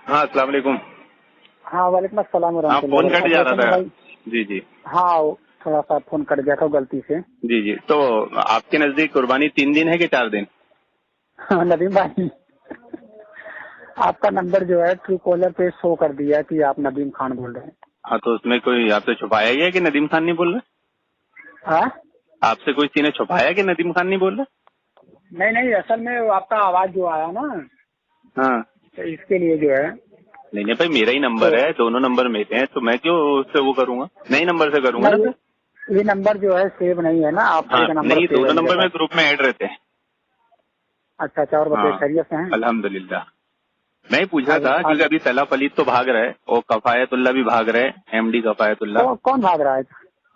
हाँ, अस्सलाम वालेकुम। हाँ वालेकुम अस्सलाम हाँ, वरहमतुल्लाह फोन कट जा रहा था। भाई। जी जी हाँ थोड़ा सा फोन कट गया था गलती से। जी जी। तो आपके नजदीक कुर्बानी 3 दिन है कि 4 दिन? हाँ, नदीम भाई आपका नंबर जो है ट्रू कॉलर पे शो कर दिया कि आप नदीम खान बोल रहे हैं। हाँ, तो उसमें कोई आपसे छुपाया गया कि नदीम खान नहीं बोल रहे? हाँ आपसे कोई किसी ने छुपाया कि नदीम खान नहीं बोल रहे? नहीं नहीं, असल में वो आपका आवाज जो आया ना, हाँ, तो इसके लिए जो है। नहीं नहीं भाई, मेरा ही तो नंबर है, दोनों नंबर मेरे हैं, तो मैं क्यों उससे वो करूंगा? नए नंबर से करूंगा ना नहीं, फिर। ये नंबर जो है सेव नहीं है ना, आपका हाँ, एक नंबर नहीं, सेव दोनों है मेरे नंबर में पास। ग्रुप में ऐड रहते हैं। अच्छा अच्छा, और बताइए हाँ, खैरियत से हैं? अल्हम्दुलिल्लाह। मैं ही पूछ रहा था आज क्योंकि अभी सलाह पलीद तो भाग रहा है और कफायतुल्लाह भी भाग रहे हैं, एमडी कफायतुल्लाह। कौन भाग रहा है?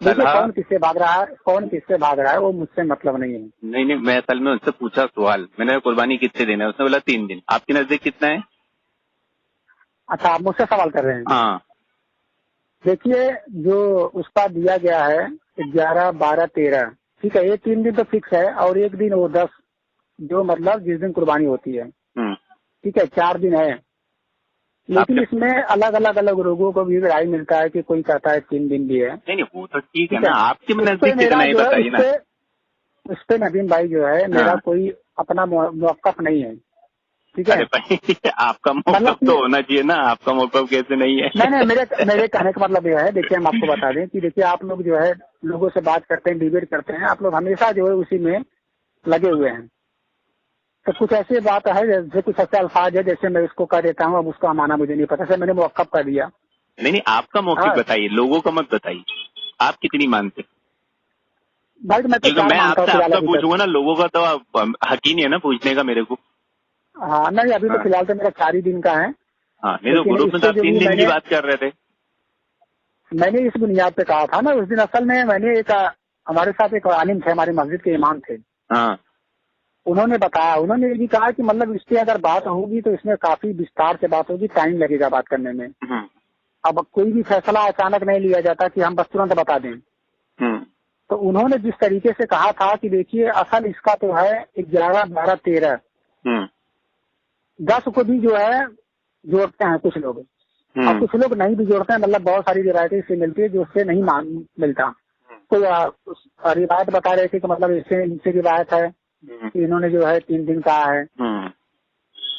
देखिए सलाह कौन किससे भाग रहा है, कौन किससे भाग रहा है वो मुझसे मतलब नहीं है। नहीं नहीं, मैं असल में उनसे पूछा सवाल, मैंने कुर्बानी कितने दिन है, उसने बोला 3 दिन। आपके नजदीक कितना है? अच्छा, आप मुझसे सवाल कर रहे हैं? हाँ, देखिए जो उसका दिया गया है 11, 12, 13, ठीक है, ये 3 दिन तो फिक्स है और एक दिन वो 10, जो मतलब जिस दिन कुर्बानी होती है, ठीक है, 4 दिन है। लेकिन आपने इसमें अलग अलग अलग लोगों को भी राय मिलता है कि कोई कहता है 3 दिन भी है। नहीं नहीं, वो तो ठीक है ठीक ना, है, आपके उस पे नजदीक कितना मेरा है जो है बताइए ना। उस पे नदीम भाई जो है मेरा हाँ, कोई अपना मौकफ नहीं है। ठीक है, अरे भाई आपका मतलब मौकफ कि तो होना चाहिए ना, आपका मौकफ कैसे नहीं है? नहीं नहीं, मेरे कहने का मतलब यह है, देखिए हम आपको बता दें कि देखिए आप लोग जो है लोगों से बात करते हैं, डिबेट करते हैं, आप लोग हमेशा जो है उसी में लगे हुए हैं। तो कुछ ऐसी बात है जैसे कुछ ऐसे अल्फाज है जैसे मैं इसको कह देता हूँ, अब उसका माना मुझे नहीं पता, जैसे मैंने मौकफ कर दिया। नहीं नहीं, आपका मौकफ हाँ बताइए, लोगों का मत बताइए। आप कितनी मानते? भाई, तो मैं तो क्योंकि 4 मैं मानता हूँ आपसे फिलहाल आपका अभी तक। पूछूंगा ना, लोगों का तो हक ही नहीं है ना पूछने का मेरे को। हाँ नहीं, अभी तो हाँ फिलहाल तो मेरा 4 ही दिन का है। हाँ, नहीं तो लेकिन ग्रुप में तो इससे आप जो 3 भी दिन की मैंने बात कर रहे थे। मैंने इस बुनियाद पे कहा था ना उस दिन, असल में मैंने एक हमारे साथ एक आलिम थे, हमारी मस्जिद के इमाम थे, हाँ, उन्होंने बताया, उन्होंने ये भी कहा कि मतलब इस पे अगर बात होगी तो इसमें काफी विस्तार से बात होगी, टाइम लगेगा बात करने में। हम्म, अब कोई भी फैसला अचानक नहीं लिया जाता कि हम बस तुरंत बता दें। हम्म, तो उन्होंने जिस तरीके से कहा था कि देखिए असल इसका तो है 11, 12, 13, हम्म, 10 को भी जो है जोड़ते हैं कुछ लोग, और कुछ लोग नहीं भी जोड़ते हैं, मतलब बहुत सारी रिवायतें इससे मिलती है जो उससे नहीं मिलता। कोई रिवायत बता रहे थे कि मतलब इससे इनसे रिवायत है कि इन्होंने जो है 3 दिन कहा है।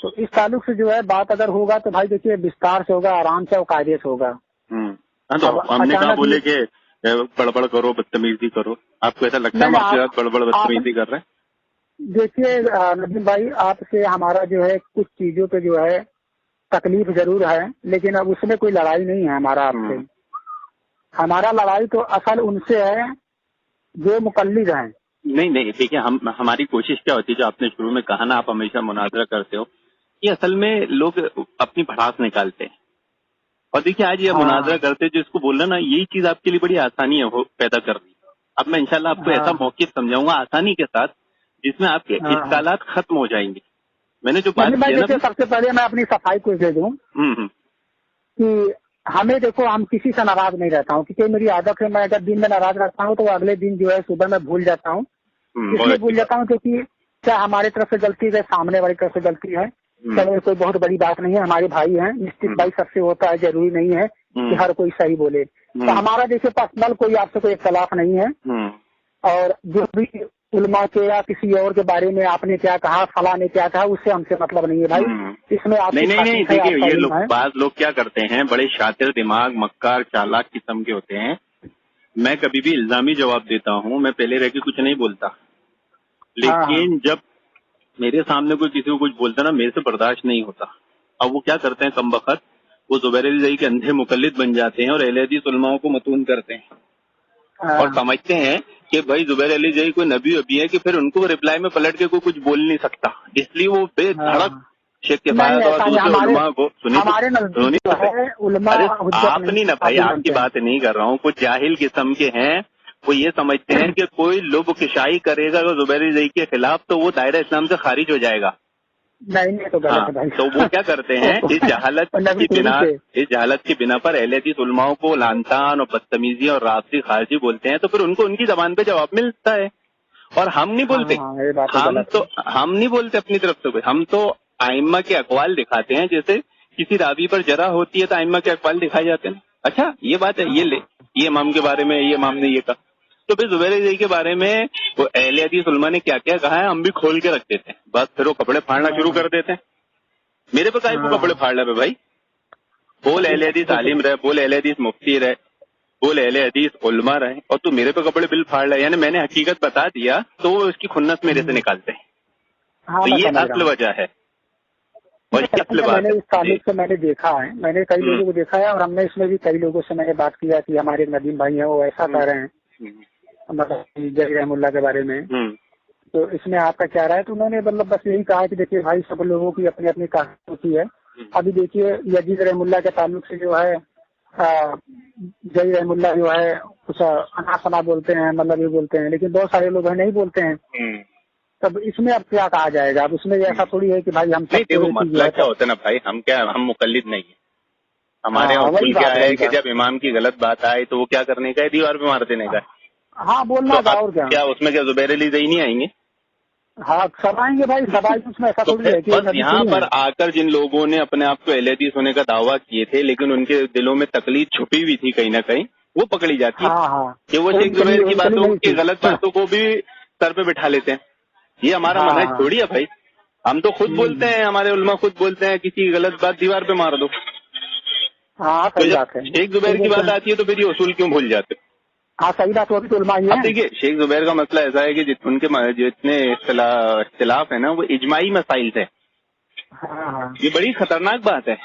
तो इस ताल्लुक से जो है बात अगर होगा तो भाई देखिए विस्तार से होगा, आराम से और कायदे से होगा। हाँ, तो अब हमने कहा अचानक बोले ये कि बड़बड़ करो, बदतमीजी करो। आपको ऐसा लगता है हम नहीं आपके साथ बड़बड़ आप बदतमीजी कर रहे हैं? देखिए नदीम भाई, आपसे हमारा जो है कुछ चीजों पे जो है तकलीफ जरूर है, लेकिन अब उसमें कोई लड़ाई नहीं है हमारा आपसे। हमारा लड़ाई तो असल उनसे है जो मुकल्लिद हैं। नहीं नहीं, देखिए हमारी कोशिश क्या होती है, जो आपने शुरू में कहा ना, आप हमेशा मुनाजरा करते हो, ये असल में लोग अपनी भड़ास निकालते हैं। और देखिए आज ये मुनाजरा हाँ करते हैं, जो इसको बोल रहे हैं ना, यही चीज आपके लिए बड़ी आसानी है वो पैदा कर रही है। अब मैं इंशाल्लाह आपको ऐसा हाँ मौक़िफ़ समझाऊंगा आसानी के साथ, जिसमें आपके हाँ हाँ। इश्कालात खत्म हो जाएंगे। मैंने जो बात नदीम भाई किया ना देखिए, अभी। सबसे पहले मैं अपनी सफाई को दे दूं हम्म, कि हमें देखो, हम किसी से नाराज नहीं रहता हूँ, क्योंकि मेरी आदत है, मैं अगर दिन में नाराज रहता हूँ तो अगले दिन जो है सुबह मैं भूल जाता हूँ। बहुत इसलिए अच्छी भूल बात। जाता हूँ क्योंकि चाहे हमारी तरफ से गलती है, सामने वाली तरफ से गलती है, चलो कोई बहुत बड़ी बात नहीं है, हमारे भाई हैं, निश्चित भाई सबसे होता है, जरूरी नहीं है कि हर कोई सही बोले। तो हमारा देखिए पर्सनल कोई आपसे कोई इख्तलाफ नहीं है, और जो भी उलमा के या किसी और के बारे में आपने क्या कहा, फला ने क्या कहा, उससे हमसे मतलब नहीं है भाई, इसमें आपकी नहीं नहीं, खासियत है, देखिए आपका ये इल्म है। बाज लोग क्या करते हैं, बड़े शातिर दिमाग, मक्कार, चालाक किस्म के होते हैं। मैं कभी भी इल्जामी जवाब देता हूँ, मैं पहले रह के कुछ नहीं बोलता, हाँ हाँ लेकिन जब मेरे सामने कोई किसी को कुछ बोलता है ना, मेरे से बर्दाश्त नहीं होता। अब वो क्या करते हैं कमबख्त, वो जुबैर अली जई के अंधे मुकल्लिद बन जाते हैं और अहले हदीस उलमाओं को मतून करते हैं और हाँ। समझते हैं कि भाई जुबैर अली जई कोई नबी वबी है कि फिर उनको रिप्लाई में पलट के कोई कुछ बोल नहीं सकता, इसलिए वो बेधड़क हाँ। शेख नहीं किफायत और ऐसा नहीं, दूसरे उलमा को हमारे नजदीक सुनिए जो तो सही। है उलमा अरे हुज्जत आप नहीं ना भाई, काफी आपकी मानते हैं। बात नहीं कर रहा हूँ, कुछ जाहिल किस्म के हैं, वो ये समझते हैं कि कोई लुब किशाई करेगा तो जुबैर अली जई के खिलाफ तो वो दायरा इस्लाम से खारिज हो जाएगा। नहीं नहीं, तो गलत हाँ, है भाई। तो वो क्या करते हैं, इस नबी तेरी से। जहालत की बिना पर अहले हदीस उलमाओं को लानतान और बदतमीजी और राफसी खारजी बोलते हैं, तो फिर उनको उनकी जबान पे जवाब मिलता है और हम नहीं हाँ बोलते। हाँ, ये बात तो गलत है। हम नहीं बोलते अपनी तरफ से कोई, हम तो आइम्मा के अकवाल दिखाते हैं, जैसे किसी रावी पर जरा होती है तो आइम्मा के अकवाल दिखाए जाते हैं। अच्छा ये बात है, ये ले, ये इमाम के बारे में, ये इमाम ने ये कहा, तो फिर जुबैर रज़ी के बारे में वो अहले हदीस उलमा ने क्या क्या कहा है हम भी खोल के रख देते हैं। बस फिर वो कपड़े फाड़ना शुरू कर देते हैं। मेरे पे काहे को कपड़े फाड़ रहे भाई? बोल अहले हदीस आलिम रहे, बोल अहले हदीस मुफ्ती रहे, बोल अहले हदीस उलमा रहे, और तू मेरे पे कपड़े बिल फाड़ रहा है। यानी मैंने हकीकत बता दिया तो वो उसकी खुन्नस मेरे से निकालते हैं। तो ये असल वजह है। और मैंने इस ताल्लुक से मैंने देखा है, मैंने कई लोगों को देखा है, और हमने इसमें भी कई लोगों से मैंने बात किया कि हमारे नदीम भाई हैं वो ऐसा कर रहे हैं, मतलब जही रहमुल्लाह के बारे में। तो इसमें आपका क्या राय है? तो उन्होंने मतलब बस यही कहा कि देखिए भाई सब लोगों की अपनी अपनी कहानी होती है। अभी देखिए यजीद रहमुल्लाह के ताल्लुक से जो है जही रहमुल्लाह जो है कुछ अना सना बोलते हैं, मतलब ये बोलते हैं, लेकिन बहुत सारे लोग नहीं बोलते हैं। तब इसमें अब क्या कहा जाएगा? अब उसमें ऐसा थोड़ी है कि भाई हम नहीं, देखो मसला क्या होता है ना भाई, हम मुकल्लिद नहीं है। हमारे यहाँ उसूल क्या है कि जब इमाम की गलत बात आए तो वो क्या करने का है? दीवार पे मार देने का है। हाँ बोलना था, और क्या उसमें क्या जुबैर अली ज़ई नहीं आएंगे? हाँ सब आएंगे भाई, सब आएंगे। उसमें ऐसा थोड़ी है कि बस यहाँ पर आकर जिन लोगों ने अपने आप को अहले हदीस होने का दावा किए थे लेकिन उनके दिलों में तकलीफ छुपी हुई थी कहीं ना कहीं, वो पकड़ी जाती है। कि वो शेख जुबैर की बातों की गलत बातों को भी सर पे बिठा लेते हैं। ये हमारा मनहज थोड़ी है भाई। हम तो खुद बोलते हैं, हमारे उलमा खुद बोलते हैं किसी गलत बात दीवार पे मार दो। हाँ तो जब शेख जुबैर की बात आती है तो फिर ये उसूल क्यों भूल जाते? हाँ सही बात, वो भी तो उलमा ही है। देखिए शेख जुबैर का मसला ऐसा है कि उनके जितने इख्तिलाफ है ना वो इजमाई मसाइल थे। ये बड़ी खतरनाक बात है।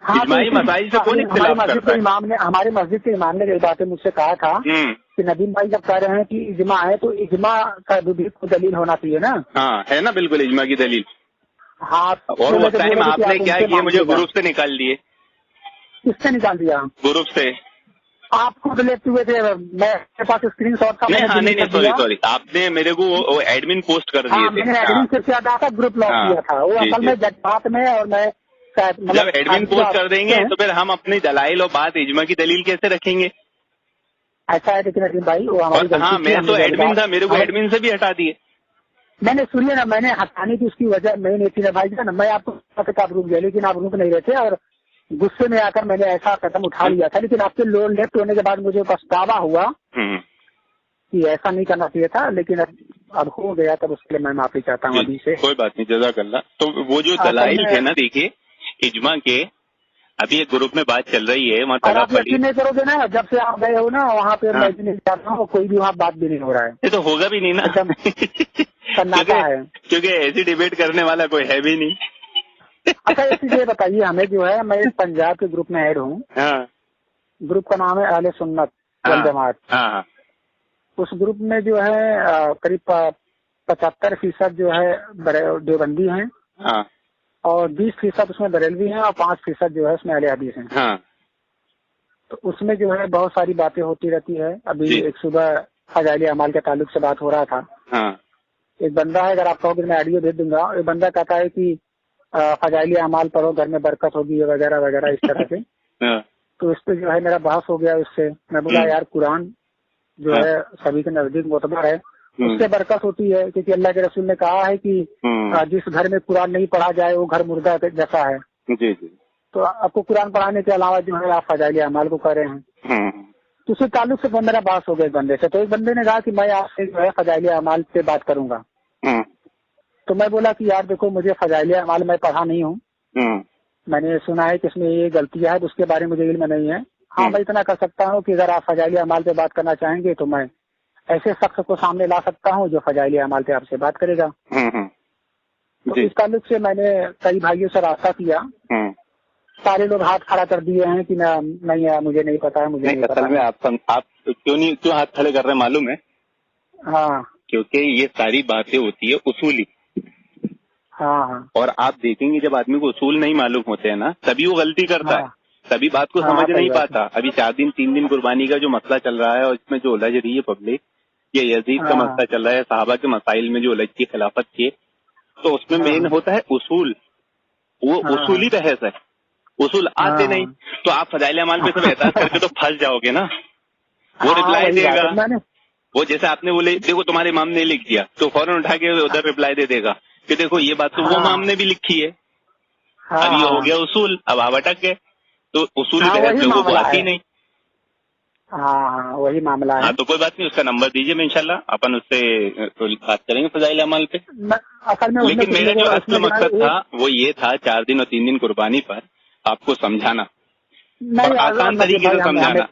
इजमाई मसाइल से कौन इख्तिलाफ करता है? हमारे मस्जिद के इमाम ने ये बातें मुझसे कहा था कि नदीम भाई जब कह रहे हैं कि इजमा है तो इजमा का भी दलील होना चाहिए ना। हाँ है ना, बिल्कुल इजमा की दलील। हाँ, और वो टाइम आपने क्या किया, मुझे ग्रुप से निकाल दिए। किससे निकाल दिया? ग्रुप से। आप खुद लेते हुए थे, मेरे पास स्क्रीनशॉट का। नहीं सॉरी, आपने मेरे को वो एडमिन पोस्ट कर दिए थे। मैंने एडमिन से किया था, ग्रुप लॉक किया था वो असल में जज्बात में। और मैं जब एडमिन पोस्ट कर देंगे तो फिर हम अपनी दलाइल और बात इजमा की दलील कैसे रखेंगे? ऐसा है लेकिन नदीम भाई वो हमारी हाँ, मैं तो एडमिन था, मेरे को एडमिन से भी हटा दिए। मैंने सुनिए ना, मैंने हटाने की उसकी वजह मैं नहीं थी ना भाई ना, मैं आपको आप रुक गया, लेकिन आप रुक नहीं रहे थे और गुस्से में आकर मैंने ऐसा कदम उठा लिया था। लेकिन आपके लोन लेफ्ट होने के बाद मुझे पछतावा हुआ कि ऐसा नहीं करना चाहिए था, लेकिन अब हो गया, तब उसके लिए मैं माफी चाहता हूँ अभी से। कोई बात नहीं, जज़ाकल्लाह। तो वो जो दलाइल थे ना, देखिए इजमा के, अभी एक ग्रुप में बात चल रही है, और आप यकीन नहीं करोगे ना, जब से आप गए हो ना वहाँ पे मैं भी नहीं जाता हूँ, कोई भी वहाँ बात भी नहीं हो रहा है। ये तो होगा भी नहीं ना, क्योंकि ऐसी डिबेट करने वाला कोई है भी नहीं। अच्छा ये बताइए हमें, जो है मैं पंजाब के ग्रुप में ऐड हूँ। ग्रुप का नाम है अहले सुन्नत वल जमात। उस ग्रुप में जो है करीब 75% जो है देवबंदी हैं और 20% उसमें बरेलवी हैं और 5% जो है उसमें अहले हदीस हैं। तो उसमें जो है बहुत सारी बातें होती रहती है। अभी एक सुबह फजाइल अमाल के ताल्लुक से बात हो रहा था। एक बंदा है, अगर आप कहोगे मैं ऑडियो भेज दूंगा, एक बंदा कहता है कि फजाइल अमाल पढ़ो घर में बरकत होगी वगैरह वगैरह इस तरह से। तो इस पे जो है मेरा बहस हो गया उससे। मैं बोला यार कुरान जो है सभी के नजदीक मोतबर है, उससे बरकत होती है, क्योंकि अल्लाह के रसूल ने कहा है कि जिस घर में कुरान नहीं पढ़ा जाए वो घर मुर्दा जैसा है। जी। तो आपको कुरान पढ़ाने के अलावा जो है आप फजाइल अमाल को कर रहे हैं। तो उसी ताल्लुक से मेरा बात हो गया एक बंदे से। तो एक बंदे ने कहा कि मैं आपसे जो है फजाइल अमाल पे बात करूंगा। तो मैं बोला कि यार देखो, मुझे फजाइल अमाल मैं पढ़ा नहीं हूँ, मैंने सुना है कि इसमें ये गलतियां है, तो उसके बारे में मुझे इल्म नहीं है। हाँ मैं इतना कर सकता हूँ कि अगर आप फजाइल अमाल पे बात करना चाहेंगे तो मैं ऐसे शख्स को सामने ला सकता हूँ जो फजाइल अमाल पे आपसे बात करेगा। तो इस ताल्लुक से मैंने कई भाइयों से रास्ता किया। सारे लोग हाथ खड़ा कर दिए हैं कि नहीं मुझे नहीं पता है, मुझे नहीं पता है। आप क्यों हाथ खड़े कर रहे हैं मालूम है? हाँ, क्योंकि ये सारी बातें होती है उसूली। हाँ। और आप देखेंगे जब आदमी को उसूल नहीं मालूम होते हैं ना, तभी वो गलती करता है, तभी बात को समझ नहीं पाता। अभी 4 दिन 3 दिन कुर्बानी का जो मसला चल रहा है और इसमें जो उलझ रही है पब्लिक, ये यजीद का मसला चल रहा है, सहाबा के मसाइल में जो उलझती है खिलाफत के, तो उसमें मेन होता है उसूल। वो उसूली बहस है, उसूल आते नहीं तो आप फजाइल अमाल पे सब एहसास करके तो फंस जाओगे ना। वो रिप्लाई देगा, वो जैसे आपने बोले देखो तुम्हारे इमाम ने लिख दिया, तो फौरन उठा के उधर रिप्लाई दे देगा कि देखो ये बात तो वो इमाम ने भी लिखी है। हाँ अब ये हो हाँ गया उसूल, अब आप अटक गए। तो उसूली हाँ, बहस वही लोगों को मामला आती है। नहीं। हाँ हाँ, वही मामला हाँ है। तो कोई बात नहीं, उसका नंबर दीजिए, मैं इंशाल्लाह अपन उससे थोड़ी बात करेंगे फजाइल अमल पे। असल में उसने लेकिन कुछ मेरा लोगों जो उसने असल जो है मकसद था एक वो ये था 4 दिन और 3 दिन कुर्बानी पर आपको समझाना, और नहीं आसान नसीब तरीके भाई से हमें हमें समझाना।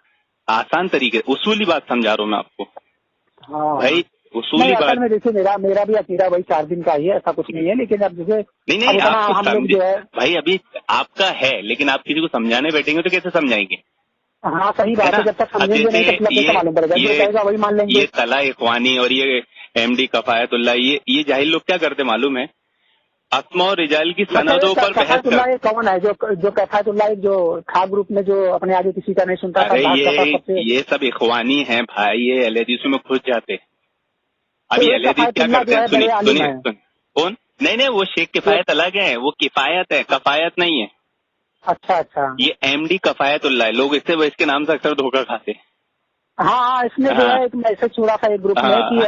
आसान तरीके, उसूली बात समझा रहा हूँ मैं आपको हाँ हाँ। भाई, नहीं उसूली असल बात। में देखिए मेरा मेरा भी अकीदा वही 4 दिन का ही है, ऐसा कुछ नहीं है। लेकिन अब जैसे नहीं अब नहीं, उतना आप तो हम लोग समझे जो है भाई, अभी आपका है, लेकिन आप किसी को समझाने बैठेंगे तो कैसे समझाएंगे, हाँ सही है बात ना। है। जब तक अब समझेंगे जैसे नहीं तब तक कैसे मालूम पड़ेगा, जो ये कहेगा वही मान लेंगे। ये तला इखवानी और ये एमडी कफायतुल्लाह, ये जाहिल लोग क्या करते मालूम है, अस्मा और रिजाल की अच्छा ये सनदों पर बहस कफायतुल्लाह कर। ये कौन है जो कफायतुल्लाह एक जो था ग्रुप में, जो अपने आगे किसी का नहीं सुनता था, अरे बात करता सबसे। ये सब इखवानी हैं भाई, ये अहले हदीसों में घुस जाते हैं। अब तो ये ये अहले हदीस क्या कफायतुल्लाह करते जो हैं, है बड़े सुनिए आलिम सुनिए है। सुनिए। कौन? नहीं नहीं, वो शेख किफायत अलग है, वो किफायत है, कफायत नहीं है। अच्छा अच्छा। ये एमडी कफायतुल्लाह है, लोग इसके नाम से अक्सर धोखा खाते हैं। हाँ हाँ, इसने जो हाँ है एक मैसेज छोड़ा था एक ग्रुप में कि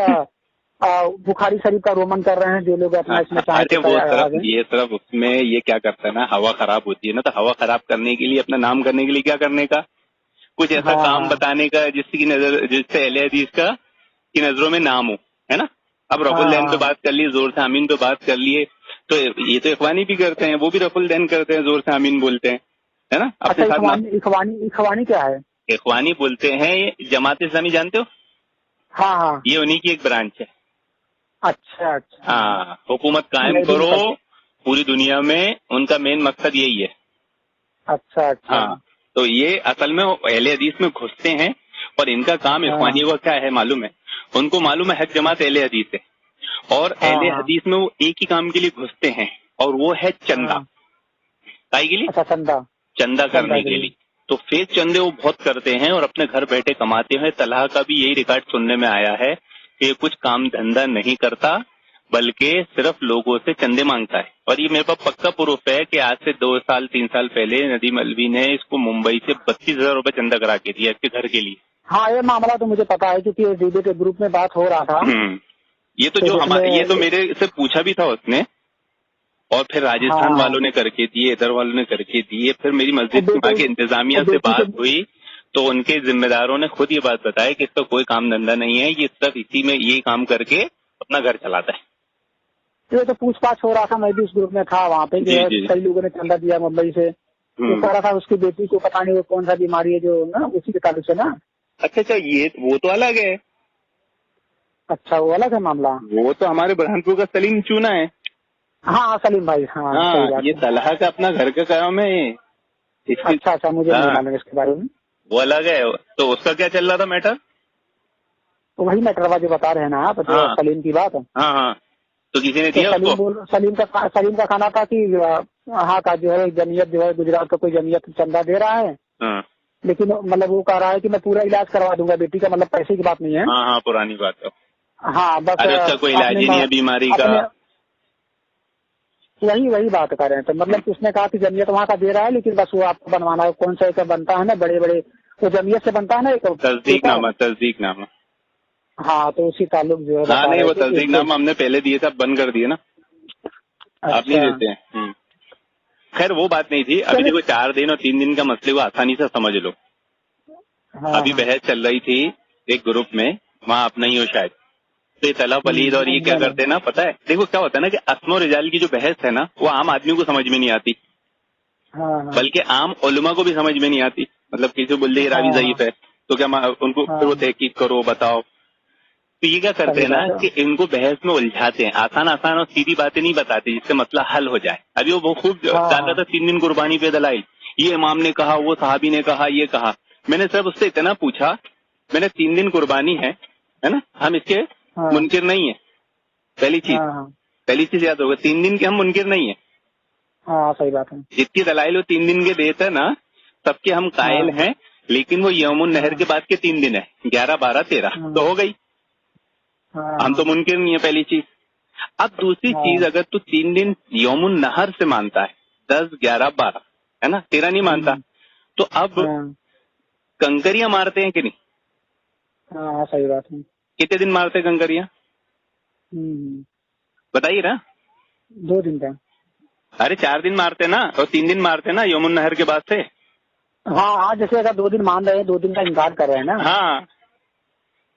हाँ बुखारी शरीफ का रोमन कर रहे हैं जो लोग अपना इसमें चाहे अरे तो वो आ सिर्फ जाए। ये सिर्फ उसमें ये क्या करता है ना, हवा खराब होती है ना, तो हवा खराब करने के लिए, अपना नाम करने के लिए क्या करने का, कुछ ऐसा हाँ काम हाँ बताने का जिससे अहले हदीस की नजरों में नाम हो, है ना। अब हाँ रफुल दैन पे हाँ। बात कर लिए, जोर से आमीन पे बात कर लिए, तो ये तो इखवानी भी करते हैं, वो भी रफुल दैन करते हैं, जोर से आमीन बोलते हैं, है ना, अपने अच्छा साथ ना। इखवानी क्या है? इखवानी बोलते हैं, ये जमात इस्लामी जानते हो, हाँ हाँ। ये उन्हीं की एक ब्रांच है। अच्छा अच्छा। हाँ, हुकूमत कायम मैं भी नहीं करो पढ़। पूरी दुनिया में, उनका मेन मकसद यही है। अच्छा अच्छा। हाँ, तो ये असल में वो अहले हदीस में घुसते हैं, और इनका काम हाँ इखवानी को क्या है मालूम है, उनको मालूम है हक जमात अहले हदीस है, और हाँ अहले हाँ हदीस में वो एक ही काम के लिए घुसते हैं, और वो है चंदा। हाँ। काहे के लिए? अच्छा चंदा। चंदा चंदा करने के के लिए। लिए। तो फेक चंदे वो बहुत करते हैं और अपने घर बैठे कमाते हैं। तलहा का भी यही रिकॉर्ड सुनने में आया है कि ये कुछ काम धंधा नहीं करता, बल्कि सिर्फ लोगों से चंदे मांगता है। और ये मेरे पास पक्का प्रूफ है कि आज से 2 साल 3 साल पहले नदीम अलवी ने इसको मुंबई से 32,000 रुपए चंदा करा के दिया इसके घर के लिए। हाँ ये मामला तो मुझे पता है, क्योंकि दीदी के ग्रुप में बात हो रहा था। ये तो तो जो हमारे, ये तो जिसमें मेरे से पूछा भी था उसने, और फिर राजस्थान हाँ वालों ने करके दिए, इधर वालों ने करके दिए, फिर मेरी और मस्जिद बेटे वहाँ के इंतजामिया और से बेटी के। बात हुई, तो उनके जिम्मेदारों ने खुद ये बात बताई कि इसका कोई काम धंधा नहीं है, ये सिर्फ इसी में ये काम करके अपना घर चलाता है। ये तो पूछताछ हो रहा था, मैं भी उस ग्रुप में था, वहाँ पे जो जी है जी। कई लोगों ने चंदा दिया मुंबई से। वो कह रहा था उसकी बेटी को पता नहीं वो कौन सा बीमारी है जो ना उसी के ताल्लुक से ना। अच्छा, ये वो तो अलग है, अच्छा वो अलग है मामला। वो तो हमारे बुरहानपुर का सलीम चूना है। हाँ हाँ सलीम भाई, हाँ सही हाँ, बात ये है। तलहा का अपना घर का काम है ये। इसकी अच्छा अच्छा, मुझे नहीं हाँ, मालूम इसके बारे में। वो अलग है। तो उसका क्या चल रहा था मैटर? तो वही मैटरवा जो बता रहे हैं ना आप, जो हाँ सलीम की बात। हाँ हाँ, तो किसी ने तो दिया उसको? सलीम का कहना था कि हाँ का जो है जमीयत जो है गुजरात का कोई जमीयत चंदा दे रहा है, हाँ लेकिन मतलब वो कह रहा है कि मैं पूरा इलाज करवा दूंगा बेटी का, मतलब पैसे की बात नहीं है। हाँ हाँ, पुरानी बात है। हाँ बस अरे उसका कोई इलाज अपने ही नहीं है बीमारी का। अपने वही वही बात कर रहे हैं। तो मतलब कि उसने कहा कि जमीयत वहाँ का दे रहा है, लेकिन बस वो आपको बनवाना है, कौन सा एक बनता है ना बड़े बड़े, वो जमीयत से बनता है ना एक पेपर। तस्दीक नामा। हाँ तो उसी ताल्लुक जो है हाँ बता नहीं, रहे वो थे कि तस्दीक उसको। नामा हमने पहले दिए थे, अब बंद कर दिए ना, आप नहीं अच्छा देते हैं। खैर वो बात नहीं थी। अभी चले। देखो 4 दिन और 3 दिन का मसले को आसानी से समझ लो। हाँ अभी हाँ। बहस चल रही थी एक ग्रुप में, वहाँ आप नहीं हो शायद, तो ये तला पलीद और ये क्या नहीं करते हैं ना, पता है? देखो क्या होता है ना कि अस्मा और रिजाल की जो बहस है ना, वो आम आदमी को समझ में नहीं आती, हाँ हाँ बल्कि आम उलमा को भी समझ में नहीं आती। मतलब किसी को बोल दे हाँ रावी हाँ ज़ईफ है, तो क्या उनको फिर वो हाँ, तहकीक करो, बताओ। तो ये क्या करते सही हैं ना बात है। कि इनको बहस में उलझाते हैं, आसान आसान और सीधी बातें नहीं बताते जिससे मसला हल हो जाए। अभी वो खूब हाँ डाल रहा हाँ था 3 दिन कुर्बानी पे दलाइल, ये इमाम ने कहा, वो सहाबी ने कहा, ये कहा। मैंने सिर्फ उससे इतना पूछा, मैंने 3 दिन कुर्बानी है ना, हम इसके हाँ मुनकिर नहीं है। पहली हाँ चीज याद होगा, 3 दिन के हम मुनकिर नहीं है। हाँ, सही बात है। जितनी दलाइल वो 3 दिन के देते ना, सबके हम कायल हाँ हैं, लेकिन वो यमुन नहर हाँ के बाद के 3 दिन है, 11, 12, 13 हाँ तो हो गई। हम तो हाँ मुनकिर नहीं है, पहली चीज। अब दूसरी चीज, हाँ अगर तू 3 दिन यौमुन नहर से मानता है, 10, 11, 12, है ना, 13 नहीं मानता, तो अब हाँ कंकरियां मारते हैं कि नहीं? हाँ, सही बात है। कितने दिन मारते हैं कंकरियां, हम्म, बताइए ना। 2 दिन का। अरे 4 दिन मारते ना, और 3 दिन मारते ना यमुन नहर के बाद से। हाँ हाँ, जैसे अगर 2 दिन मान रहे हैं, 2 दिन का इनकार कर रहे हैं ना। हाँ,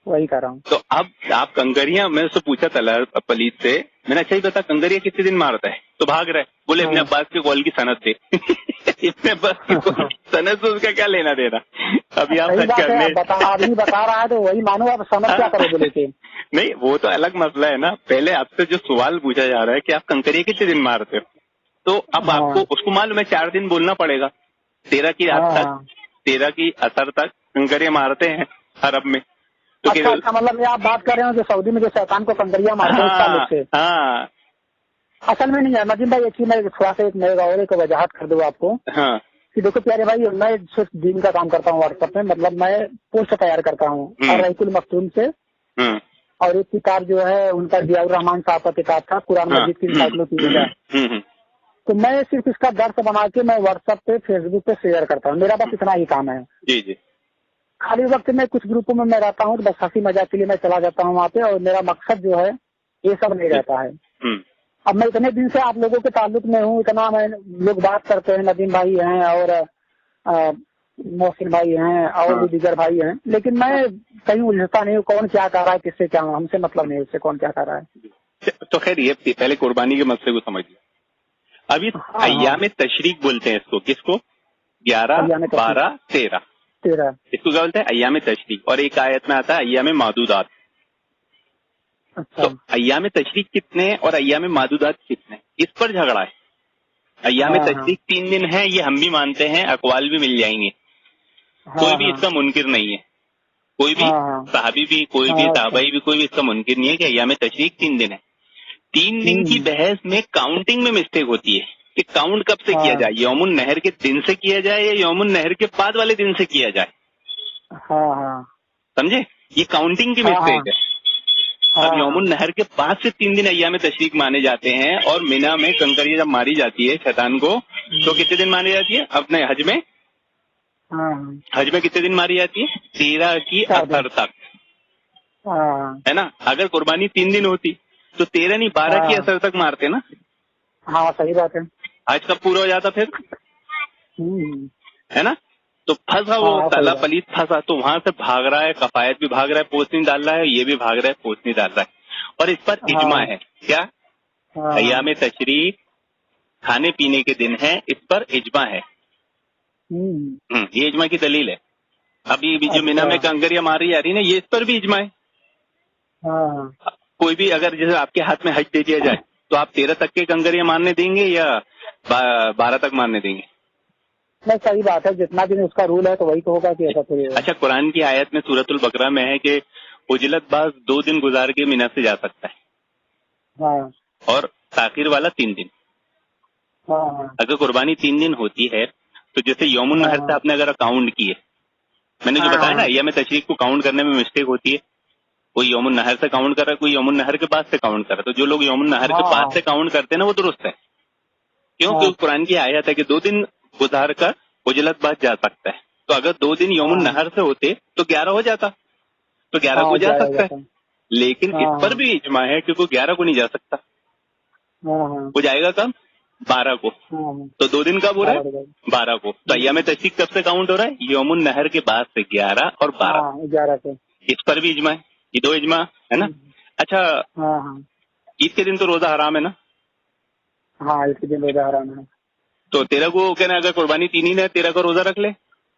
वही कर रहा हूँ। तो अब आप कंकरिया, मैं उससे पूछा तला पलीत से, मैंने अच्छा ही बता कंकरिया कितने दिन मारता है, तो भाग रहा है। बोले अपने अब्बास के कॉल की सनद थे। इतने अब्बास की कॉल की सनद से उसका क्या लेना देना। अभी आप आदमी बता रहा है तो वही मानो, आप समझ क्या करोगे लेके। नहीं, वो तो अलग मसला है ना। पहले आपसे जो सवाल पूछा जा रहा है कि आप कंकरिया कितने दिन मारते हो, तो अब आपको उसको मालूम है 4 दिन बोलना पड़ेगा। 13 की रात तक, 13 की असर तक कंकरिया मारते हैं अरब में। तो अच्छा, मतलब ये आप बात कर रहे हो जो सऊदी में जो शैतान को कंकरिया मारते हैं उस ताल्लुक से। हाँ, असल में नहीं है नजीम भाई, एक चीज मैं थोड़ा सा एक नए और एक वजाहत कर दूँ आपको। हाँ, कि देखो प्यारे भाई, मैं सिर्फ दिन का काम करता हूँ व्हाट्सएप में, मतलब मैं पोस्ट तैयार करता हूँ और रहीकुल मखतूम से। और एक किताब जो है उनका जियाउर रहमान साहब का किताब था, कुरान मजीद की इनसाइक्लोपीडिया। तो मैं सिर्फ इसका दर्स बना के मैं व्हाट्सएप पे, फेसबुक पे शेयर करता हूँ। मेरा बस इतना ही काम है। जी जी। खाली वक्त में कुछ ग्रुपों में मैं रहता हूँ तो बस हंसी मजाक के लिए मैं चला जाता हूँ वहाँ पे, और मेरा मकसद जो है ये सब नहीं रहता है। अब मैं इतने दिन से आप लोगों के ताल्लुक में हूँ, इतना मैं लोग बात करते हैं, नदीम भाई हैं और मोहसिन भाई हैं और भी दीगर भाई हैं, लेकिन मैं कहीं उलझता नहीं हूँ कौन क्या कर रहा है, किससे क्या, हमसे मतलब नहीं उससे कौन क्या कर रहा है। तो खैर ये पहले कुर्बानी के मसले को समझ लिया। अभी अय्याम तशरीक बोलते हैं इसको, किसको? 11, 12, 13 इसको क्या बोलते हैं? अय्याम तशरीक। और एक आयत में आता है अय्याम मादूदात। अच्छा। तो अय्याम तशरीक कितने और अय्याम मादूदात कितने, इस पर झगड़ा है। अय्याम तशरीक 3 दिन है, ये हम भी मानते हैं, अकवाल भी मिल जाएंगे। कोई भी इसका मुनकिर नहीं है, कोई भी सहाबी भी, कोई भी ताबई भी, कोई भी इसका मुनकिर नहीं है कि अय्याम तशरीक 3 दिन है। 3 दिन की बहस में काउंटिंग में मिस्टेक होती है कि काउंट कब से किया जाए, यौमुन नहर के दिन से किया जाए या यौमुन नहर के बाद वाले दिन से किया जाए। समझे? ये काउंटिंग की मिस्टेक है। अब यौमुन नहर के बाद से 3 दिन अय्याम तशरीक माने जाते हैं, और मिना में कंकरिया जब मारी जाती है शैतान को, तो कितने दिन मानी जाती है? अपने हज में, हज में कितने दिन मारी जाती है? 13 की असर तक, है ना। अगर कुर्बानी 3 दिन होती तो 13 नहीं 12 की असर तक मारते ना। हाँ सही बात है। आज कब पूरा हो जाता फिर, है ना। तो फंसा वो ताला पलीत फंसा, तो वहां से भाग रहा है, कफायत भी भाग रहा है, पोस्टनी डाल रहा है, ये भी भाग रहा है, पोस्टनी डाल रहा है। और इस पर इजमा है क्या? अय्याम तशरीक खाने पीने के दिन है, इस पर इजमा है। ये इजमा की दलील है। अभी जो मिना में कंकरिया मारी जा रही है ना, ये इस पर भी इजमा है। कोई भी अगर जैसे आपके हाथ में हज दे दिया जाए तो आप 13 तक के कंकरिया मारने देंगे या 12 तक मारने देंगे? नहीं सही बात है, जितना दिन उसका रूल है तो वही तो होगा कि ऐसा तो। अच्छा, कुरान की आयत में सूरतुल बकरा में है कि उजलतबाज 2 दिन गुजार के मिना से जा सकता है, और ताखिर वाला 3 दिन। अगर कुर्बानी 3 दिन होती है तो जैसे यौमुन नहर से आपने अगर काउंट किए, मैंने जो बताया ना अय्याम तशरीक को काउंट करने में मिस्टेक होती है, कोई यौमुन नहर से काउंट कर रहा है, कोई यौमुन नहर के बाद से काउंट कर रहा है। तो जो लोग यौमुन नहर के बाद से काउंट करते हैं ना, वो दुरुस्त है। क्यों? क्योंकि कुरान की आयत है कि 2 दिन गुजार कर उजलतबाज जा सकता है। तो अगर 2 दिन यौमुन नहर से होते तो 11 हो जाता, तो 11 को जा सकता है। लेकिन इस पर भी इजमा है क्योंकि 11 को नहीं जा सकता। वो जाएगा कब? 12 को। तो 2 दिन कब हो रहा है? 12 को। तो अय्याम तशरीक कब से काउंट हो रहा है? यौमुन नहर के बाद से 11 और 12 से। इस पर भी इजमा है। ये 2 इजमा है ना। अच्छा, ईद के दिन तो रोजा हराम है ना? हाँ, ईद के दिन रोजा हराम है। तो 13 को कहना अगर कुर्बानी 3 ही है, 13 को रोजा रख ले।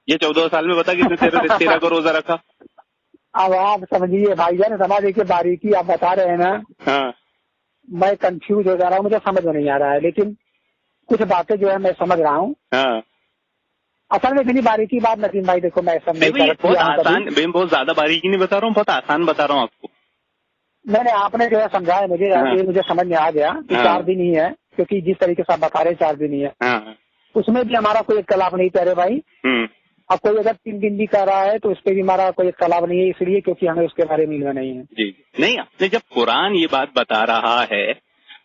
ये 14 साल में बता कितने 13 को रोजा रखा। अब आप समझिए भाईजान, समझ देखिए बारीकी आप बता रहे हैं ना। मैं कंफ्यूज हो जा रहा हूँ, मुझे समझ में नहीं आ रहा है, लेकिन कुछ बातें जो है मैं समझ रहा हूँ। असल में इतनी बारीकी बात नसीम भाई, देखो मैं सब नहीं बहुत आसान, बहुत ज्यादा बारीकी नहीं बता रहा हूँ, बहुत आसान बता रहा हूँ आपको। मैंने आपने जो है समझाया मुझे, मुझे समझ में आ गया कि 4 दिन ही है, क्योंकि जिस तरीके से आप बता रहे 4 दिन ही है, उसमें भी हमारा कोई इख्तलाफ नहीं प्यारे भाई। अब कोई अगर 3 दिन भी कर रहा है तो उस पर भी हमारा कोई इख्तलाफ नहीं है, इसलिए क्योंकि हमें उसके बारे में इल्म नहीं है। जी नहीं, आपने जब कुरान ये बात बता रहा है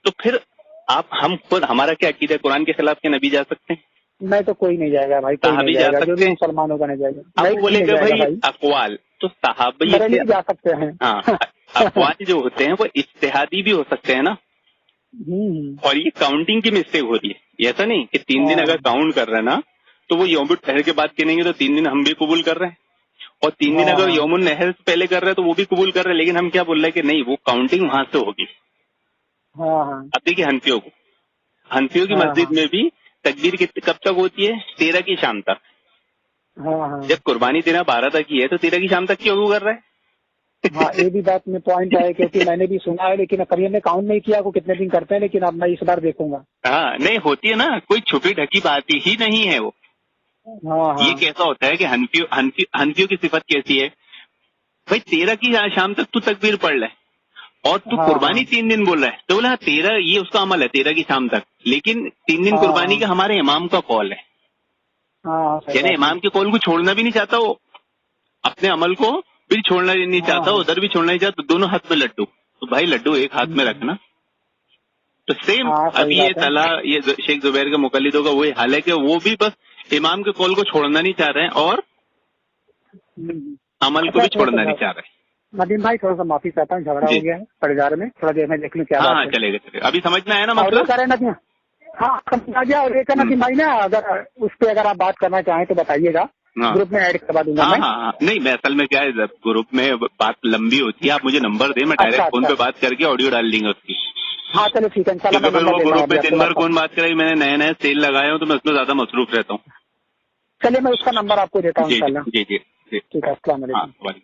तो फिर आप हम खुद, हमारा क्या अकीदा है, कुरान के खिलाफ क्या नबी जा सकते हैं? नहीं, तो कोई नहीं जाएगा भाई, कोई नहीं जाएगा, जो भी मुसलमानों का नहीं जाएगा। आप बोलेगा भाई अकवाल, तो सहाबा जा सकते हैं। हाँ, अकवाल जो होते हैं वो इज्तिहादी भी हो सकते हैं ना। और ये काउंटिंग की मिस्टेक हो रही है। ऐसा नहीं कि 3 दिन अगर काउंट कर रहे हैं ना, तो वो यौमुन नहर के बाद गिनेंगे तो 3 दिन हम भी कबूल कर रहे हैं, और 3 दिन अगर यौमुन नहर से पहले कर रहे हैं तो वो भी कबूल कर रहे हैं। लेकिन हम क्या बोल रहे हैं कि नहीं, वो काउंटिंग वहां से होगी। अब देखिए हनफियों की मस्जिद में भी तकबीर कब तक होती है? 13 की शाम तक। जब कुर्बानी देना 12 तक ही है तो 13 की शाम तक क्यों कर रहा है? हाँ, ये भी बात में पॉइंट है, क्योंकि मैंने भी सुना है, लेकिन कभी हमने काउंट नहीं किया वो कितने दिन करते हैं, लेकिन अब मैं इस बार देखूंगा। हाँ, नहीं होती है ना, कोई छुपी ढकी बात ही नहीं है वो। ये कैसा होता है कि हनफियों की सिफत कैसी है? भाई 13 की शाम तक तू तकबीर पढ़ ले, और तू कुर्बानी 3 दिन बोल रहा है, तो बोला 13 ये उसका अमल है 13 की शाम तक, लेकिन 3 दिन कुर्बानी का हमारे इमाम का कॉल है। यानी इमाम के कॉल को छोड़ना भी नहीं चाहता वो, अपने अमल को भी छोड़ना नहीं चाहता, उधर भी छोड़ना नहीं चाहता, दोनों हाथ में लड्डू। तो भाई लड्डू एक हाथ में रखना। तो सेम अभी ये तला ये शेख जुबैर के मुकल्लिदों का वही हाल है कि वो भी बस इमाम के कॉल को छोड़ना नहीं चाह रहे हैं और अमल को भी छोड़ना नहीं चाह रहे। नदीम भाई थोड़ा सा माफी चाहता हूँ, झगड़ा हो गया है परिवार में, थोड़ा देर में देख लूँ क्या बात है। हाँ चलेगा, अभी समझ में आया ना मतलब? हाँ समझ आ गया। और एक नदीम भाई ना, अगर उस पर अगर आप बात करना चाहें तो बताइएगा, ग्रुप में ऐड करवा दूंगा मैं। हाँ, नहीं मैं असल में क्या है, ग्रुप में बात लंबी होती है, आप मुझे नंबर दे, मैं डायरेक्ट फोन पे बात करके ऑडियो डाल देंगे उसकी। हाँ चलो ठीक है, क्योंकि वो ग्रुप में दिन भर कौन बात करे, मैंने नए नए सेल लगाए हो तो मैं उसमें ज्यादा मसरूफ रहता हूँ। चलिए मैं उसका नंबर आपको देता हूँ। जी, ठीक है, अस्सलाम वालेकुम।